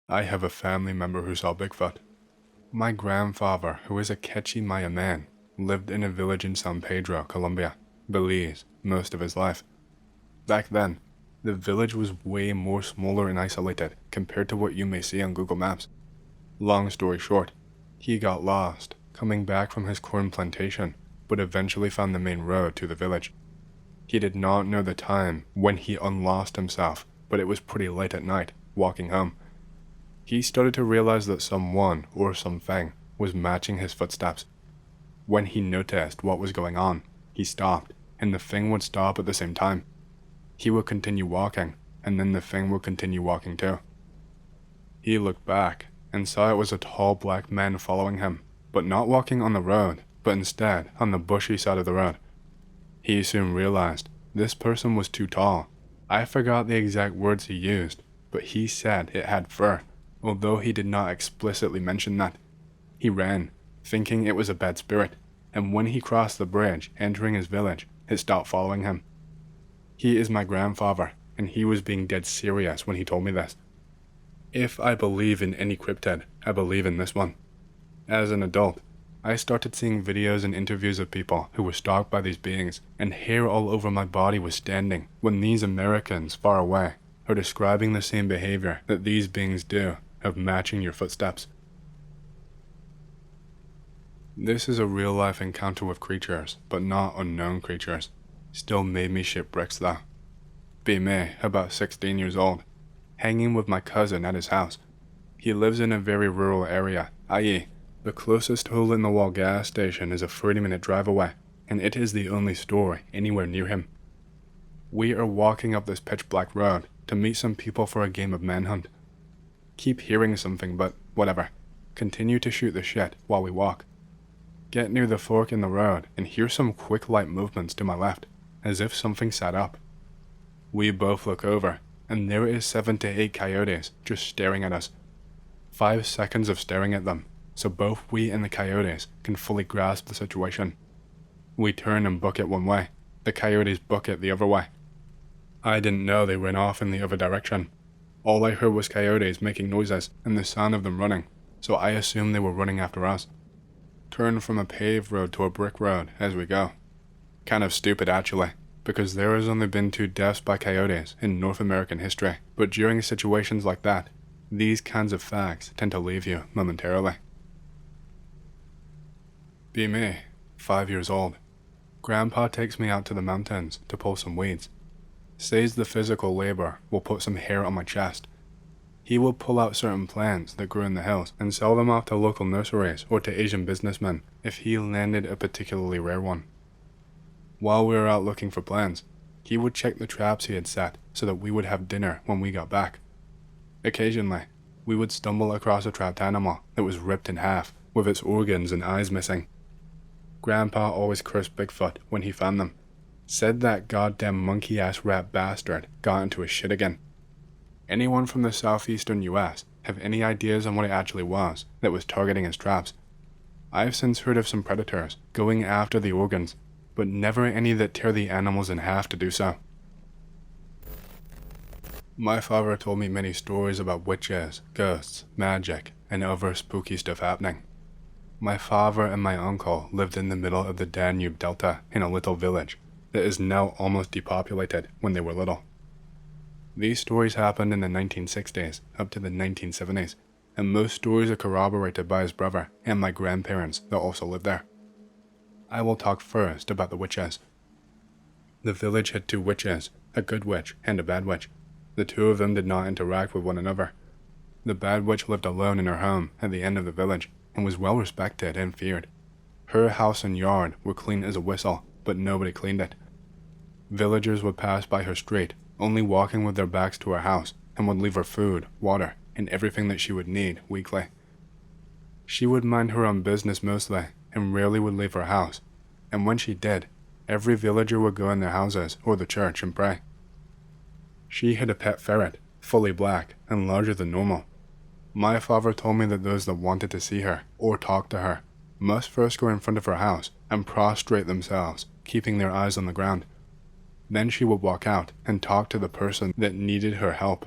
I have a family member who saw Bigfoot. My grandfather, who is a Quechua Maya man, lived in a village in San Pedro, Colombia, Belize, most of his life. Back then, the village was way more smaller and isolated compared to what you may see on Google Maps. Long story short, he got lost, coming back from his corn plantation, but eventually found the main road to the village. He did not know the time when he unlost himself, but it was pretty late at night, walking home. He started to realize that someone, or something, was matching his footsteps. When he noticed what was going on, he stopped, and the thing would stop at the same time. He would continue walking, and then the thing would continue walking too. He looked back, and saw it was a tall black man following him, but not walking on the road, but instead on the bushy side of the road. He soon realized this person was too tall. I forgot the exact words he used, but he said it had fur, although he did not explicitly mention that. He ran, thinking it was a bad spirit, and when he crossed the bridge entering his village, it stopped following him. He is my grandfather, and he was being dead serious when he told me this. If I believe in any cryptid, I believe in this one. As an adult, I started seeing videos and interviews of people who were stalked by these beings, and hair all over my body was standing when these Americans far away are describing the same behavior that these beings do of matching your footsteps. This is a real-life encounter with creatures, but not unknown creatures. Still made me shit bricks though. Be me, about 16 years old, hanging with my cousin at his house. He lives in a very rural area, i.e., the closest hole-in-the-wall gas station is a 30-minute drive away, and it is the only store anywhere near him. We are walking up this pitch-black road to meet some people for a game of manhunt. Keep hearing something, but whatever. Continue to shoot the shit while we walk. Get near the fork in the road and hear some quick light movements to my left, as if something sat up. We both look over, and there is 7 to 8 coyotes just staring at us. 5 seconds of staring at them, so both we and the coyotes can fully grasp the situation. We turn and book it one way. The coyotes book it the other way. I didn't know they ran off in the other direction. All I heard was coyotes making noises and the sound of them running, so I assumed they were running after us. Turn from a paved road to a brick road as we go. Kind of stupid actually, because there has only been 2 deaths by coyotes in North American history, but during situations like that, these kinds of facts tend to leave you momentarily. Be me, 5 years old. Grandpa takes me out to the mountains to pull some weeds. Says the physical labor will put some hair on my chest. He will pull out certain plants that grew in the hills and sell them off to local nurseries or to Asian businessmen if he landed a particularly rare one. While we were out looking for plants, he would check the traps he had set so that we would have dinner when we got back. Occasionally, we would stumble across a trapped animal that was ripped in half with its organs and eyes missing. Grandpa always cursed Bigfoot when he found them. Said that goddamn monkey-ass rat bastard got into his shit again. Anyone from the southeastern US have any ideas on what it actually was that was targeting his traps? I've since heard of some predators going after the organs, but never any that tear the animals in half to do so. My father told me many stories about witches, ghosts, magic, and other spooky stuff happening. My father and my uncle lived in the middle of the Danube Delta in a little village that is now almost depopulated when they were little. These stories happened in the 1960s up to the 1970s, and most stories are corroborated by his brother and my grandparents that also lived there. I will talk first about the witches. The village had 2 witches, a good witch and a bad witch. The 2 of them did not interact with one another. The bad witch lived alone in her home at the end of the village and was well respected and feared. Her house and yard were clean as a whistle, but nobody cleaned it. Villagers would pass by her street, only walking with their backs to her house, and would leave her food, water, and everything that she would need weekly. She would mind her own business mostly, and rarely would leave her house, and when she did, every villager would go in their houses or the church and pray. She had a pet ferret, fully black and larger than normal. My father told me that those that wanted to see her or talk to her must first go in front of her house and prostrate themselves, keeping their eyes on the ground. Then she would walk out and talk to the person that needed her help.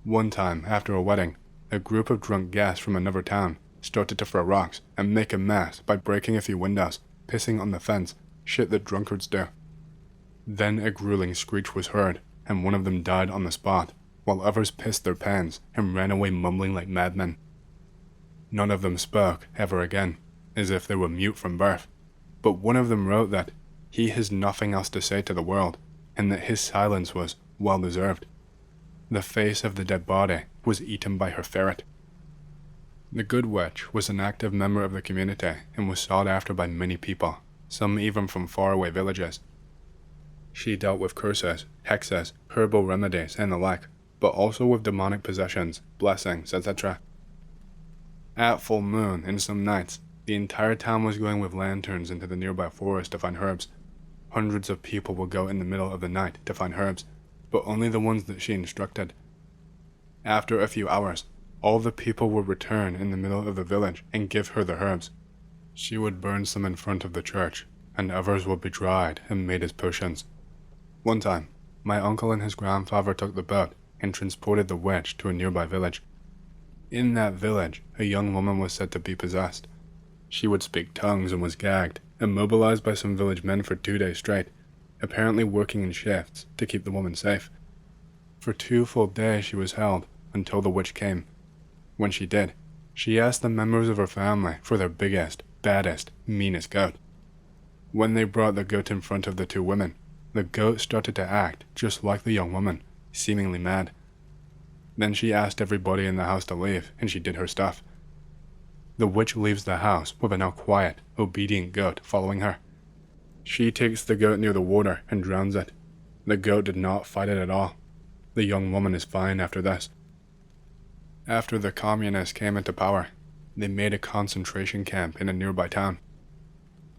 One time, after a wedding, a group of drunk guests from another town started to throw rocks and make a mess by breaking a few windows, pissing on the fence, shit that drunkards do. Then a grueling screech was heard, and one of them died on the spot, while others pissed their pants and ran away mumbling like madmen. None of them spoke ever again, as if they were mute from birth, but one of them wrote that he has nothing else to say to the world, and that his silence was well deserved. The face of the dead body was eaten by her ferret. The Good Witch was an active member of the community and was sought after by many people, some even from faraway villages. She dealt with curses, hexes, herbal remedies, and the like, but also with demonic possessions, blessings, etc. At full moon, and some nights, the entire town was going with lanterns into the nearby forest to find herbs. Hundreds of people would go in the middle of the night to find herbs, but only the ones that she instructed. After a few hours, all the people would return in the middle of the village and give her the herbs. She would burn some in front of the church, and others would be dried and made as potions. One time, my uncle and his grandfather took the boat and transported the witch to a nearby village. In that village, a young woman was said to be possessed. She would speak tongues and was gagged, immobilized by some village men for 2 days straight, apparently working in shifts to keep the woman safe. For 2 full days she was held, until the witch came. When she did, she asked the members of her family for their biggest, baddest, meanest goat. When they brought the goat in front of the 2 women, the goat started to act just like the young woman, seemingly mad. Then she asked everybody in the house to leave, and she did her stuff. The witch leaves the house with a now quiet, obedient goat following her. She takes the goat near the water and drowns it. The goat did not fight it at all. The young woman is fine after this. After the communists came into power, they made a concentration camp in a nearby town.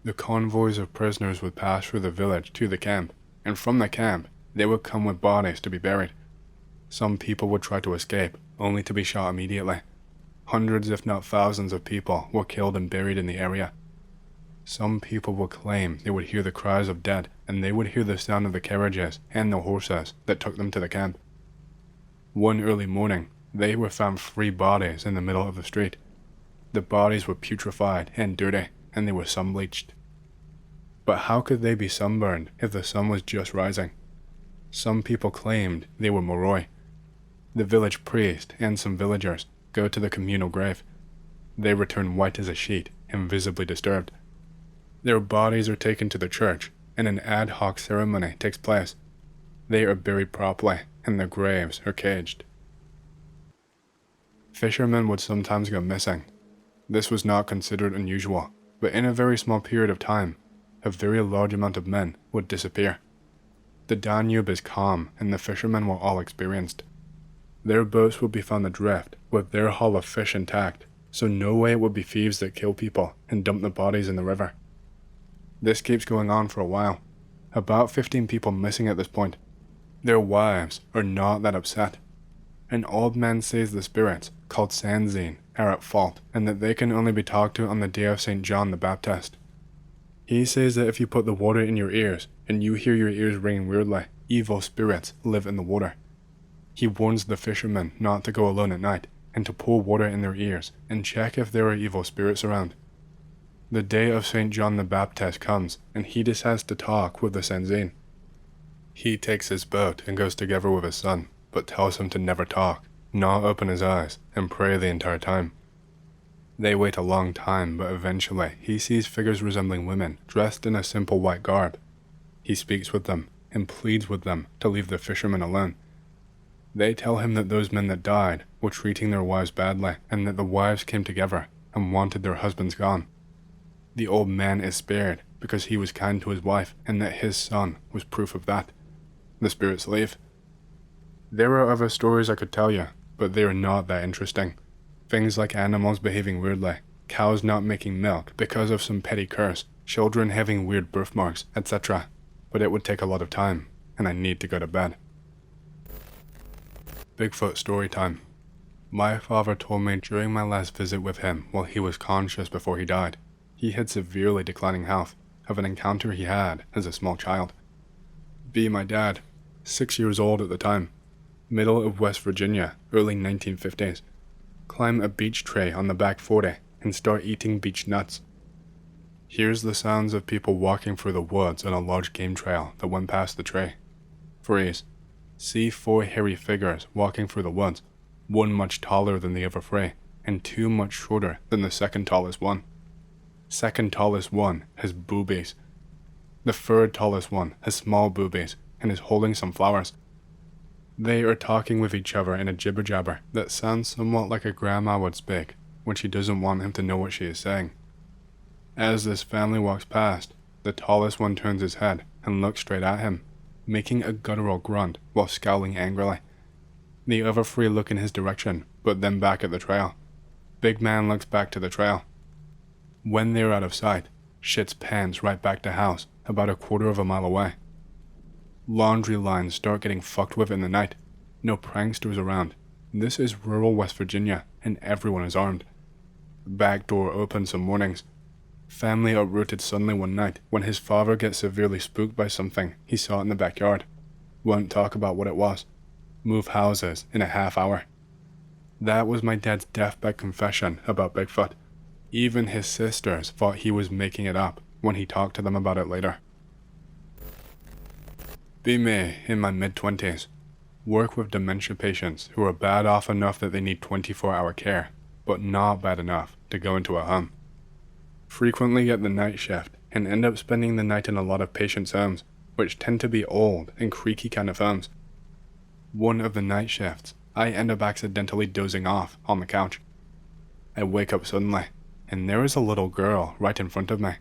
The convoys of prisoners would pass through the village to the camp, and from the camp, they would come with bodies to be buried. Some people would try to escape, only to be shot immediately. Hundreds if not thousands of people were killed and buried in the area. Some people would claim they would hear the cries of dead, and they would hear the sound of the carriages and the horses that took them to the camp. One early morning, they were found 3 bodies in the middle of the street. The bodies were putrefied and dirty, and they were sun-bleached. But how could they be sunburned if the sun was just rising? Some people claimed they were Moroi. The village priest and some villagers go to the communal grave. They return white as a sheet and visibly disturbed. Their bodies are taken to the church, and an ad hoc ceremony takes place. They are buried properly, and their graves are caged. Fishermen would sometimes go missing. This was not considered unusual, but in a very small period of time, a very large amount of men would disappear. The Danube is calm, and the fishermen were all experienced. Their boats would be found adrift, with their haul of fish intact, so no way it would be thieves that kill people and dump the bodies in the river. This keeps going on for a while. About 15 people missing at this point. Their wives are not that upset. An old man says the spirits, called Sanzine, are at fault, and that they can only be talked to on the day of St. John the Baptist. He says that if you put the water in your ears, and you hear your ears ringing weirdly, evil spirits live in the water. He warns the fishermen not to go alone at night, and to pour water in their ears, and check if there are evil spirits around. The day of St. John the Baptist comes, and he decides to talk with the Sanzine. He takes his boat and goes together with his son, but tells him to never talk, not open his eyes, and pray the entire time. They wait a long time, but eventually he sees figures resembling women dressed in a simple white garb. He speaks with them and pleads with them to leave the fishermen alone. They tell him that those men that died were treating their wives badly, and that the wives came together and wanted their husbands gone. The old man is spared because he was kind to his wife, and that his son was proof of that. The spirits leave. There are other stories I could tell you, but they are not that interesting. Things like animals behaving weirdly, cows not making milk because of some petty curse, children having weird birthmarks, etc. But it would take a lot of time, and I need to go to bed. Bigfoot story time. My father told me during my last visit with him while he was conscious before he died, he had severely declining health of an encounter he had as a small child. My dad, 6 years old at the time, middle of West Virginia, early 1950s. climb a beech tray on the back 40 and start eating beech nuts. Here's the sounds of people walking through the woods on a large game trail that went past the tray. Freeze. See 4 hairy figures walking through the woods, one much taller than the other 3, and 2 much shorter than the second tallest one. Second tallest one has boobies. The third tallest one has small boobies and is holding some flowers. They are talking with each other in a jibber-jabber that sounds somewhat like a grandma would speak when she doesn't want him to know what she is saying. As this family walks past, the tallest one turns his head and looks straight at him, making a guttural grunt while scowling angrily. The other 3 look in his direction, but then back at the trail. Big man looks back to the trail. When they're out of sight, shit pans right back to house about a quarter of a mile away. Laundry lines start getting fucked with in the night. No pranksters around. This is rural West Virginia, and everyone is armed. Back door open some mornings. Family uprooted suddenly one night when his father gets severely spooked by something he saw in the backyard. Won't talk about what it was. Move houses in a half hour. That was my dad's deathbed confession about Bigfoot. Even his sisters thought he was making it up when he talked to them about it later. Be me in my mid-20s. Work with dementia patients who are bad off enough that they need 24-hour care, but not bad enough to go into a home. Frequently get the night shift and end up spending the night in a lot of patients' homes, which tend to be old and creaky kind of homes. One of the night shifts, I end up accidentally dozing off on the couch. I wake up suddenly, and there is a little girl right in front of me.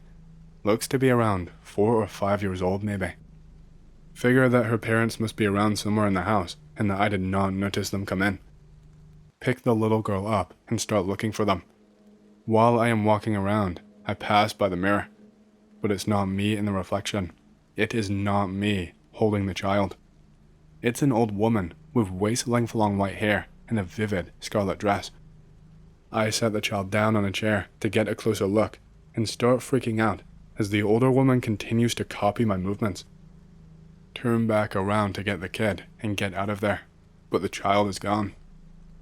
Looks to be around 4 or 5 years old maybe. Figure that her parents must be around somewhere in the house, and that I did not notice them come in. Pick the little girl up and start looking for them. While I am walking around, I pass by the mirror, but it's not me in the reflection. It is not me holding the child. It's an old woman with waist-length long white hair and a vivid scarlet dress. I set the child down on a chair to get a closer look and start freaking out as the older woman continues to copy my movements. Turn back around to get the kid and get out of there, but the child is gone.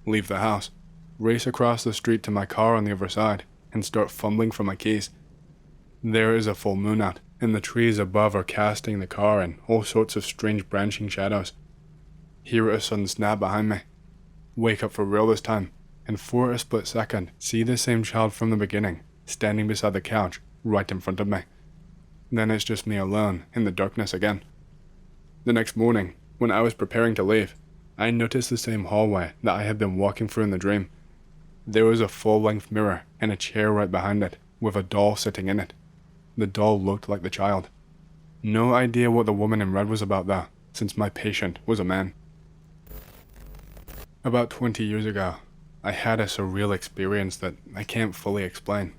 Leave the house, race across the street to my car on the other side, and start fumbling for my keys. There is a full moon out, and the trees above are casting the car in all sorts of strange branching shadows. Hear a sudden snap behind me. Wake up for real this time, and for a split second, see the same child from the beginning, standing beside the couch, right in front of me. Then it's just me alone in the darkness again. The next morning, when I was preparing to leave, I noticed the same hallway that I had been walking through in the dream. There was a full-length mirror and a chair right behind it, with a doll sitting in it. The doll looked like the child. No idea what the woman in red was about though, since my patient was a man. About 20 years ago, I had a surreal experience that I can't fully explain.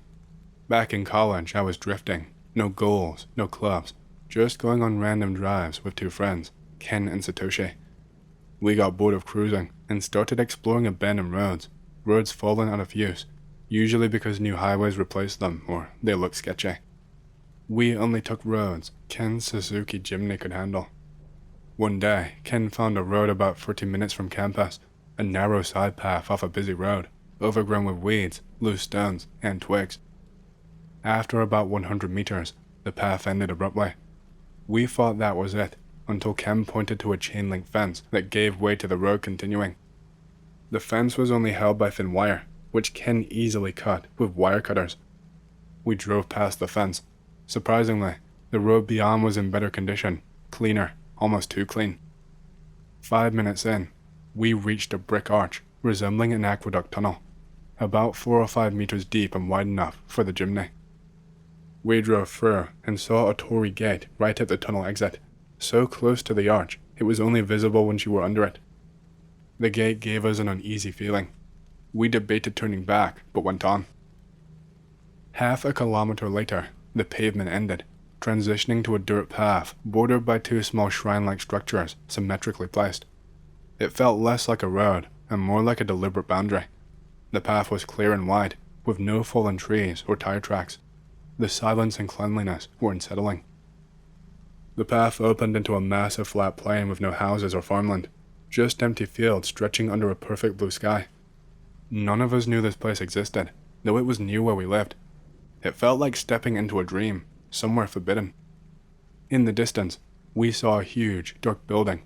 Back in college, I was drifting. No goals, no clubs. Just going on random drives with 2 friends, Ken and Satoshi. We got bored of cruising and started exploring abandoned roads fallen out of use, usually because new highways replaced them or they looked sketchy. We only took roads Ken's Suzuki Jimny could handle. One day, Ken found a road about 30 minutes from campus, a narrow side path off a busy road, overgrown with weeds, loose stones, and twigs. After about 100 meters, the path ended abruptly. We thought that was it, until Ken pointed to a chain-link fence that gave way to the road continuing. The fence was only held by thin wire, which Ken easily cut with wire cutters. We drove past the fence. Surprisingly, the road beyond was in better condition, cleaner, almost too clean. 5 minutes in, we reached a brick arch resembling an aqueduct tunnel, about 4 or 5 meters deep and wide enough for the chimney. We drove through and saw a torii gate right at the tunnel exit, so close to the arch it was only visible when you were under it. The gate gave us an uneasy feeling. We debated turning back, but went on. Half a kilometer later, the pavement ended, transitioning to a dirt path bordered by 2 small shrine-like structures symmetrically placed. It felt less like a road and more like a deliberate boundary. The path was clear and wide, with no fallen trees or tire tracks. The silence and cleanliness were unsettling. The path opened into a massive flat plain with no houses or farmland, just empty fields stretching under a perfect blue sky. None of us knew this place existed, though it was near where we lived. It felt like stepping into a dream, somewhere forbidden. In the distance, we saw a huge, dark building.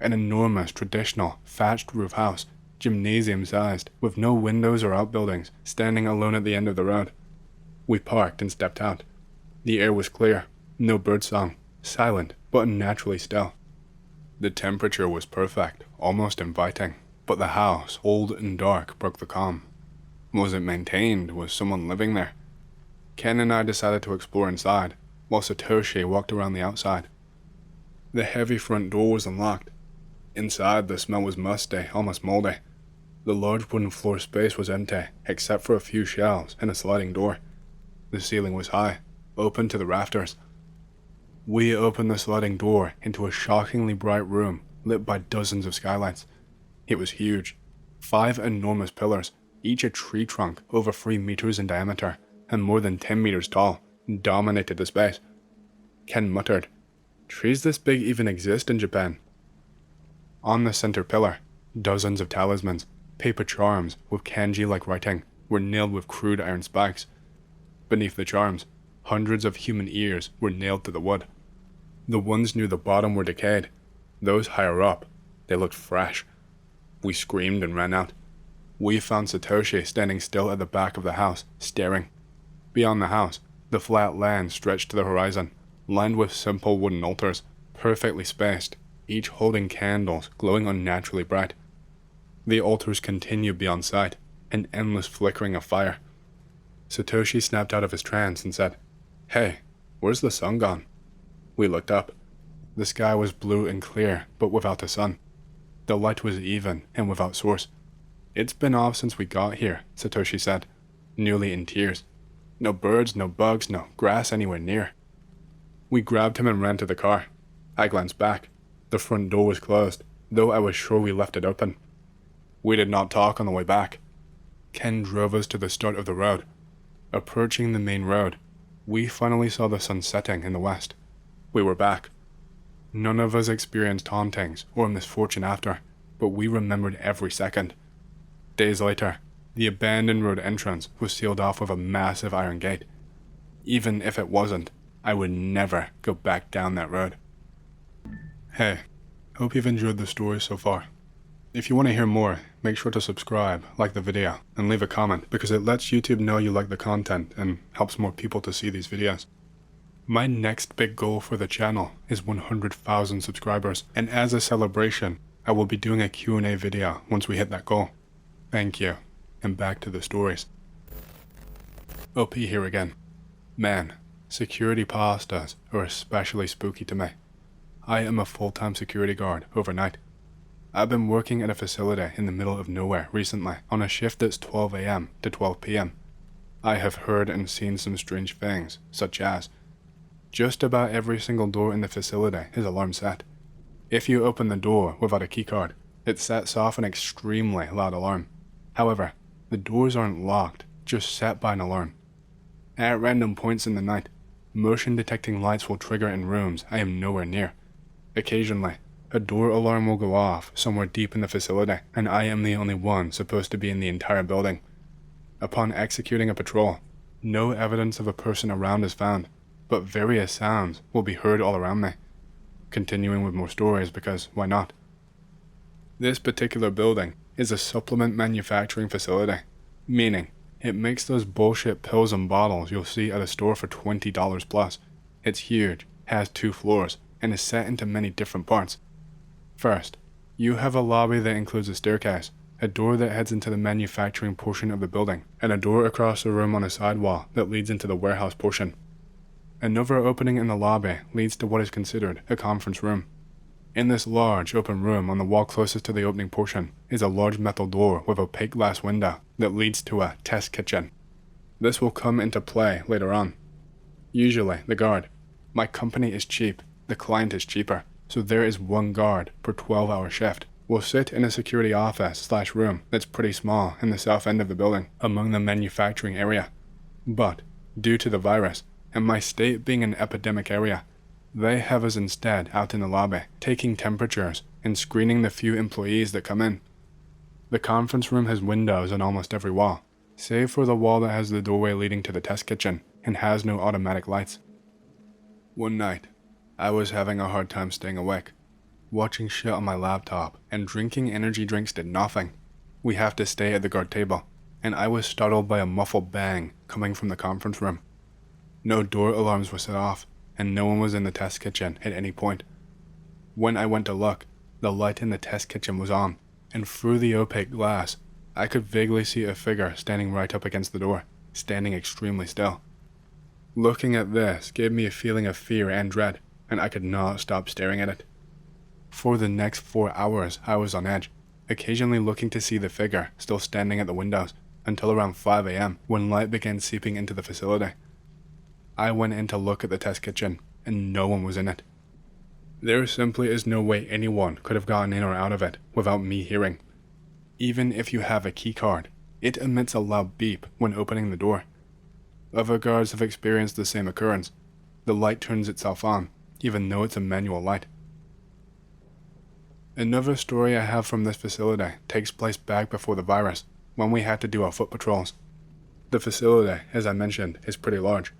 An enormous, traditional, thatched roof house, gymnasium-sized, with no windows or outbuildings, standing alone at the end of the road. We parked and stepped out. The air was clear, no birdsong, silent, but unnaturally still. The temperature was perfect, almost inviting, but the house, old and dark, broke the calm. Was it maintained? Was someone living there? Ken and I decided to explore inside, while Satoshi walked around the outside. The heavy front door was unlocked. Inside, the smell was musty, almost moldy. The large wooden floor space was empty, except for a few shelves and a sliding door. The ceiling was high, open to the rafters. We opened the sliding door into a shockingly bright room lit by dozens of skylights. It was huge. 5 enormous pillars, each a tree trunk over 3 meters in diameter and more than 10 meters tall, dominated the space. Ken muttered, "Trees this big even exist in Japan." On the center pillar, dozens of talismans, paper charms with kanji-like writing, were nailed with crude iron spikes. Beneath the charms, hundreds of human ears were nailed to the wood. The ones near the bottom were decayed. Those higher up, they looked fresh. We screamed and ran out. We found Satoshi standing still at the back of the house, staring. Beyond the house, the flat land stretched to the horizon, lined with simple wooden altars, perfectly spaced, each holding candles glowing unnaturally bright. The altars continued beyond sight, an endless flickering of fire. Satoshi snapped out of his trance and said, "Hey, where's the sun gone?" We looked up. The sky was blue and clear, but without the sun. The light was even and without source. "It's been off since we got here," Satoshi said, nearly in tears. "No birds, no bugs, no grass anywhere near." We grabbed him and ran to the car. I glanced back. The front door was closed, though I was sure we left it open. We did not talk on the way back. Ken drove us to the start of the road. Approaching the main road, we finally saw the sun setting in the west. We were back. None of us experienced hauntings or misfortune after, but we remembered every second. Days later, the abandoned road entrance was sealed off with a massive iron gate. Even if it wasn't, I would never go back down that road. Hey, hope you've enjoyed the story so far. If you want to hear more, make sure to subscribe, like the video, and leave a comment because it lets YouTube know you like the content and helps more people to see these videos. My next big goal for the channel is 100,000 subscribers, and as a celebration, I will be doing a Q&A video once we hit that goal. Thank you, and back to the stories. OP here again. Man, security pastas are especially spooky to me. I am a full-time security guard overnight. I've been working at a facility in the middle of nowhere recently on a shift that's 12 AM to 12 PM. I have heard and seen some strange things, such as just about every single door in the facility is alarm set. If you open the door without a keycard, it sets off an extremely loud alarm. However, the doors aren't locked, just set by an alarm. At random points in the night, motion detecting lights will trigger in rooms I am nowhere near. Occasionally, a door alarm will go off somewhere deep in the facility, and I am the only one supposed to be in the entire building. Upon executing a patrol, no evidence of a person around is found, but various sounds will be heard all around me. Continuing with more stories because why not? This particular building is a supplement manufacturing facility, meaning it makes those bullshit pills and bottles you'll see at a store for $20 plus. It's huge, has 2 floors, and is set into many different parts. First, you have a lobby that includes a staircase, a door that heads into the manufacturing portion of the building, and a door across the room on a side wall that leads into the warehouse portion. Another opening in the lobby leads to what is considered a conference room. In this large open room on the wall closest to the opening portion is a large metal door with opaque glass window that leads to a test kitchen. This will come into play later on. Usually, the guard. My company is cheap, the client is cheaper, so there is 1 guard per 12-hour shift. Will sit in a security office/room that's pretty small in the south end of the building among the manufacturing area. But, due to the virus, and my state being an epidemic area, they have us instead out in the lobby, taking temperatures and screening the few employees that come in. The conference room has windows on almost every wall, save for the wall that has the doorway leading to the test kitchen and has no automatic lights. One night, I was having a hard time staying awake. Watching shit on my laptop and drinking energy drinks did nothing. We have to stay at the guard table, and I was startled by a muffled bang coming from the conference room. No door alarms were set off, and no one was in the test kitchen at any point. When I went to look, the light in the test kitchen was on, and through the opaque glass, I could vaguely see a figure standing right up against the door, standing extremely still. Looking at this gave me a feeling of fear and dread, and I could not stop staring at it. For the next 4 hours, I was on edge, occasionally looking to see the figure still standing at the windows, until around 5 a.m. when light began seeping into the facility. I went in to look at the test kitchen, and no one was in it. There simply is no way anyone could have gotten in or out of it without me hearing. Even if you have a key card, it emits a loud beep when opening the door. Other guards have experienced the same occurrence. The light turns itself on, even though it's a manual light. Another story I have from this facility takes place back before the virus, when we had to do our foot patrols. The facility, as I mentioned, is pretty large.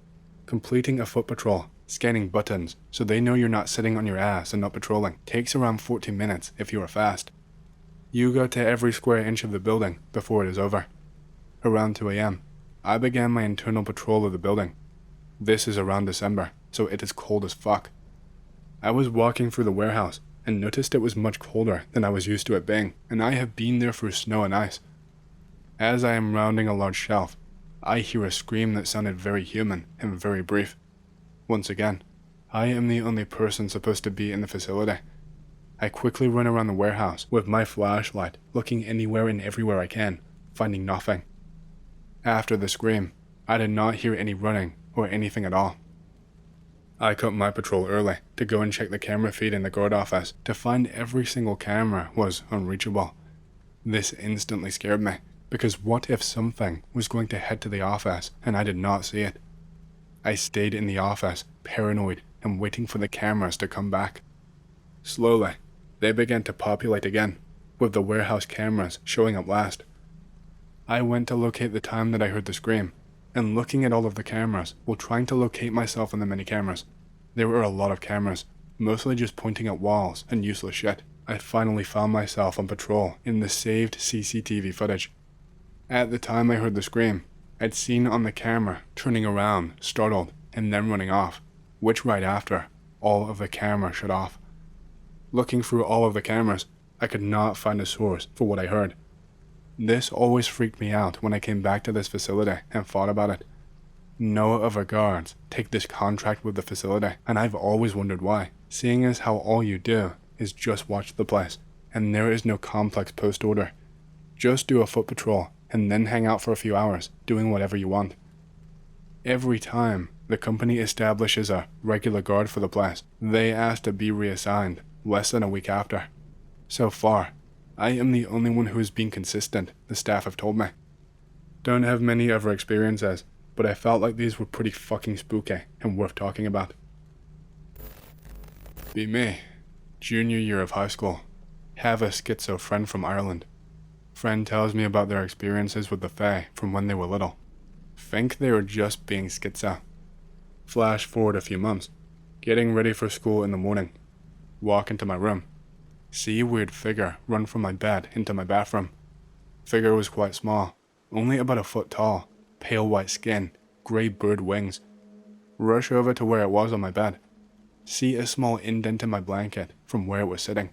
Completing a foot patrol, scanning buttons so they know you're not sitting on your ass and not patrolling, takes around 14 minutes if you are fast. You go to every square inch of the building before it is over. Around 2 a.m., I began my internal patrol of the building. This is around December, so it is cold as fuck. I was walking through the warehouse and noticed it was much colder than I was used to it being, and I have been there through snow and ice. As I am rounding a large shelf, I hear a scream that sounded very human and very brief. Once again, I am the only person supposed to be in the facility. I quickly run around the warehouse with my flashlight, looking anywhere and everywhere I can, finding nothing. After the scream, I did not hear any running or anything at all. I cut my patrol early to go and check the camera feed in the guard office to find every single camera was unreachable. This instantly scared me, because what if something was going to head to the office and I did not see it? I stayed in the office, paranoid and waiting for the cameras to come back. Slowly, they began to populate again, with the warehouse cameras showing up last. I went to locate the time that I heard the scream, and looking at all of the cameras while trying to locate myself on the many cameras. There were a lot of cameras, mostly just pointing at walls and useless shit. I finally found myself on patrol in the saved CCTV footage. At the time I heard the scream, I'd seen on the camera turning around, startled, and then running off, which right after, all of the camera shut off. Looking through all of the cameras, I could not find a source for what I heard. This always freaked me out when I came back to this facility and thought about it. No other guards take this contract with the facility, and I've always wondered why, seeing as how all you do is just watch the place, and there is no complex post-order. Just do a foot patrol, and then hang out for a few hours, doing whatever you want. Every time the company establishes a regular guard for the place, they ask to be reassigned less than a week after. So far, I am the only one who has been consistent, the staff have told me. Don't have many other experiences, but I felt like these were pretty fucking spooky and worth talking about. Be me. Junior year of high school. Have a schizo friend from Ireland. Friend tells me about their experiences with the Fae from when they were little. Think they were just being schizo. Flash forward a few months. Getting ready for school in the morning. Walk into my room. See a weird figure run from my bed into my bathroom. Figure was quite small, only about a foot tall, pale white skin, grey bird wings. Rush over to where it was on my bed. See a small indent in my blanket from where it was sitting.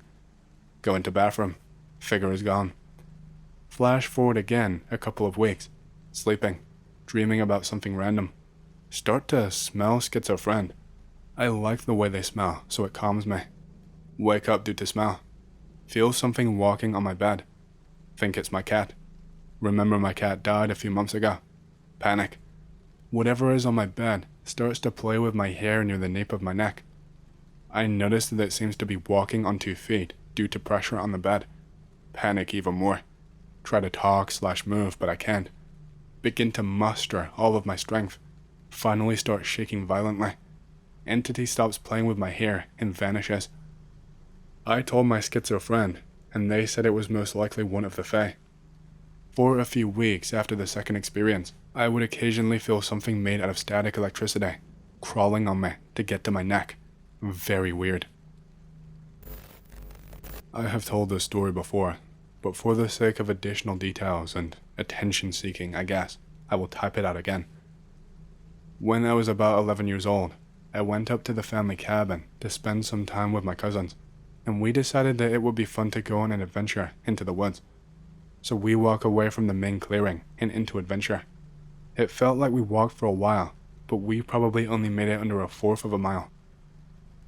Go into bathroom. Figure is gone. Flash forward again a couple of weeks. Sleeping, dreaming about something random. Start to smell schizo friend. I like the way they smell, so it calms me. Wake up due to smell. Feel something walking on my bed. Think it's my cat. Remember my cat died a few months ago. Panic. Whatever is on my bed starts to play with my hair near the nape of my neck. I notice that it seems to be walking on 2 feet due to pressure on the bed. Panic even more. Try to talk/move, but I can't. Begin to muster all of my strength. Finally start shaking violently. Entity stops playing with my hair and vanishes. I told my schizo friend, and they said it was most likely one of the Fae, For a few weeks after the second experience, I would occasionally feel something made out of static electricity crawling on me to get to my neck. Very weird. I have told this story before, but for the sake of additional details and attention seeking, I guess, I will type it out again. When I was about 11 years old, I went up to the family cabin to spend some time with my cousins, and we decided that it would be fun to go on an adventure into the woods. So we walk away from the main clearing and into adventure. It felt like we walked for a while, but we probably only made it under a fourth of a mile.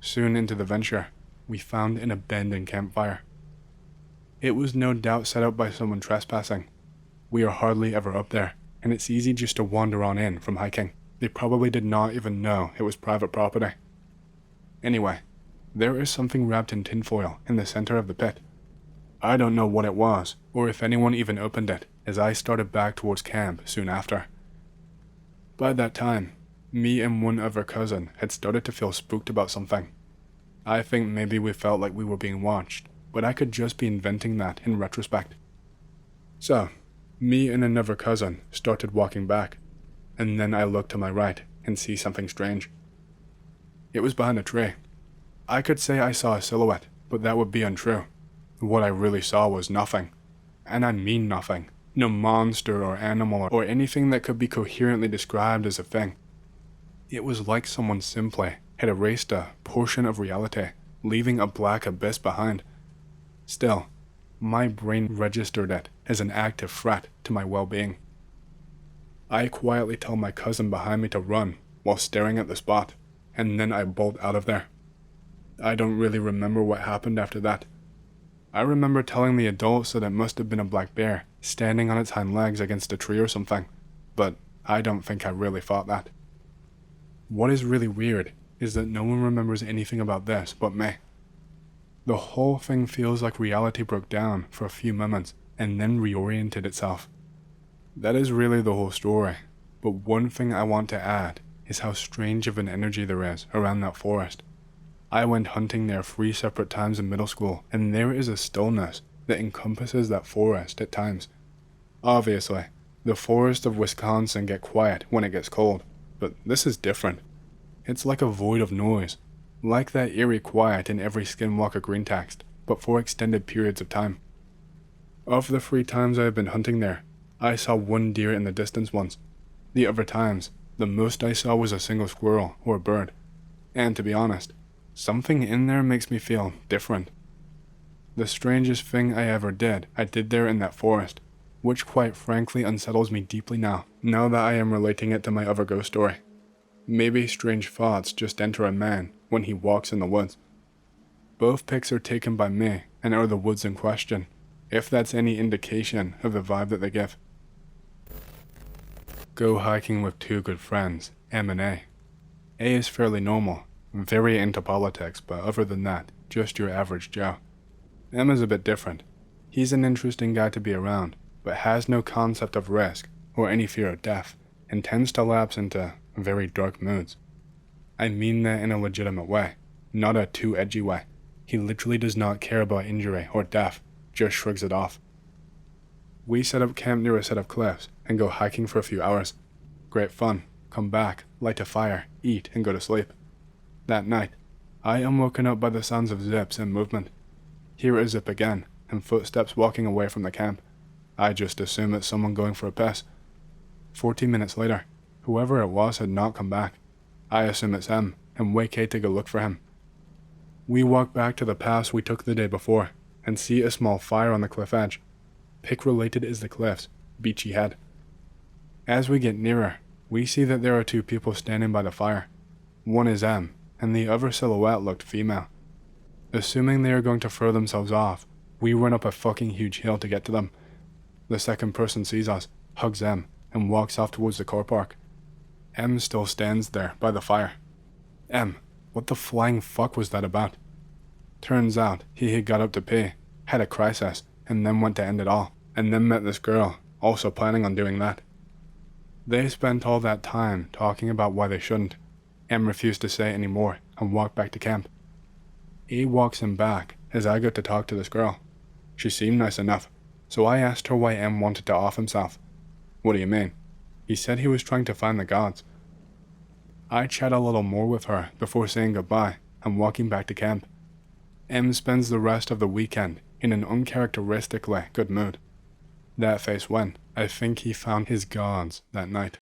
Soon into the venture, we found an abandoned campfire. It was no doubt set up by someone trespassing. We are hardly ever up there, and it's easy just to wander on in from hiking. They probably did not even know it was private property. Anyway, there is something wrapped in tinfoil in the center of the pit. I don't know what it was, or if anyone even opened it, as I started back towards camp soon after. By that time, me and one other cousin had started to feel spooked about something. I think maybe we felt like we were being watched, but I could just be inventing that in retrospect. So, me and another cousin started walking back, and then I look to my right and see something strange. It was behind a tree. I could say I saw a silhouette, but that would be untrue. What I really saw was nothing. And I mean nothing. No monster or animal or anything that could be coherently described as a thing. It was like someone simply had erased a portion of reality, leaving a black abyss behind. Still, my brain registered it as an active threat to my well-being. I quietly tell my cousin behind me to run while staring at the spot, and then I bolt out of there. I don't really remember what happened after that. I remember telling the adults that it must have been a black bear standing on its hind legs against a tree or something, but I don't think I really thought that. What is really weird is that no one remembers anything about this but me. The whole thing feels like reality broke down for a few moments and then reoriented itself. That is really the whole story, but one thing I want to add is how strange of an energy there is around that forest. I went hunting there 3 separate times in middle school, and there is a stillness that encompasses that forest at times. Obviously, the forests of Wisconsin get quiet when it gets cold, but this is different. It's like a void of noise, like that eerie quiet in every Skinwalker greentext, but for extended periods of time. Of the 3 times I have been hunting there, I saw 1 deer in the distance once. The other times, the most I saw was a single squirrel or a bird. And to be honest, something in there makes me feel different. The strangest thing I ever did, I did there in that forest, which quite frankly unsettles me deeply now that I am relating it to my other ghost story. Maybe strange thoughts just enter a man when he walks in the woods. Both pics are taken by me and are the woods in question, if that's any indication of the vibe that they give. Go hiking with 2 good friends, M and A. A is fairly normal, very into politics, but other than that, just your average Joe. M is a bit different. He's an interesting guy to be around, but has no concept of risk or any fear of death, and tends to lapse into very dark moods. I mean that in a legitimate way, not a too edgy way. He literally does not care about injury or death, just shrugs it off. We set up camp near a set of cliffs and go hiking for a few hours. Great fun, come back, light a fire, eat, and go to sleep. That night, I am woken up by the sounds of zips and movement. Hear a zip again, and footsteps walking away from the camp. I just assume it's someone going for a piss. 14 minutes later, whoever it was had not come back. I assume it's M, and wake A to go look for him. We walk back to the pass we took the day before, and see a small fire on the cliff edge. Pick-related is the cliff's beachy head. As we get nearer, we see that there are 2 people standing by the fire. One is M, and the other silhouette looked female. Assuming they are going to throw themselves off, we run up a fucking huge hill to get to them. The second person sees us, hugs M, and walks off towards the car park. M still stands there by the fire. M, what the flying fuck was that about? Turns out he had got up to pee, had a crisis, and then went to end it all, and then met this girl, also planning on doing that. They spent all that time talking about why they shouldn't. M refused to say any more and walked back to camp. A walks him back as I go to talk to this girl. She seemed nice enough, So I asked her why M wanted to off himself. What do you mean? He said he was trying to find the gods. I chat a little more with her before saying goodbye and walking back to camp. M spends the rest of the weekend in an uncharacteristically good mood. That face when I think he found his gods that night.